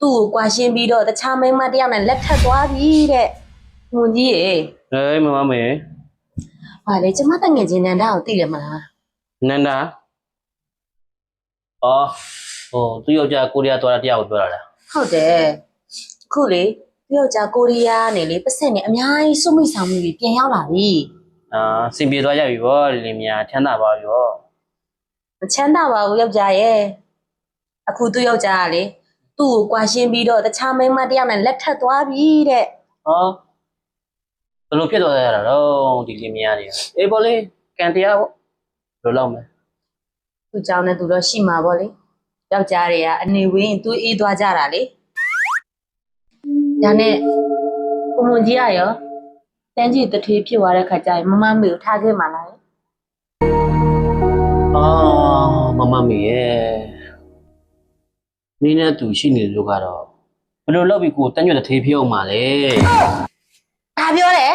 သူ့ကိုကွာရှင်းပြီးတော့တခြားမိန်းမတစ်ယောက်နဲ့လက်ထပ်သွားပြီတဲ့ငွန်ကြီးရေမမမေဟာလေကျမတငယ်ချင်းနန္ဒာကိုသိတယ်မလားနန္ဒာအော်ဟိုသူ့ယောက်ျားကိုရီးယားသွားတာတရားကိုပြောတာလားဟုတ်တယ်ခုလေသူ့ယောက်ျားကိုရီးယားနေလေပတ်စက်နဲ့အများကြီးစုမိဆောင်မှုကြီးပြန်ရောက်လာပြီစင်ပြေသွားကြပြီဗောလင်မြာချမ်းသာပါပြီဗောမချမ်းသာပါဘူးယောက်ျားရဲ့အခုသူ့ယောက်ျားကလေသူ့ကိုကွာရှင်းပြီးတော့တခြားမိန်းမတစ်ယောက်နဲ့လက်ထပ်သွားပြီတဲ့ဟောဘယ်လိုဖြစ်သွားရတာတော့ဒီလင်မြာတွေအေးဗောလေကန်တရားဗောဘယ်လိုလုပ်မလဲသူ့เจ้าနဲ့သူတော့ရှိမှာဗောလေယောက်ျားတွေကအနေဝင်းသူ့အေးသွားကြတာလေဒါနဲ့ကိုမွန်ကြီးကရောတန်းကြီးတထွေးဖြစ်သွားတဲ့ခါကျရင်မမမေကိုထားခဲ့မှာလားမမမေရဲ့နေနဲ့သူရှိနေလို့ကတော့ဘယ်လိုလုပ်ပြီးကိုတန်းရွက်တစ်ထေးဖြစ်အောင်မှာလဲဒါပြောတယ်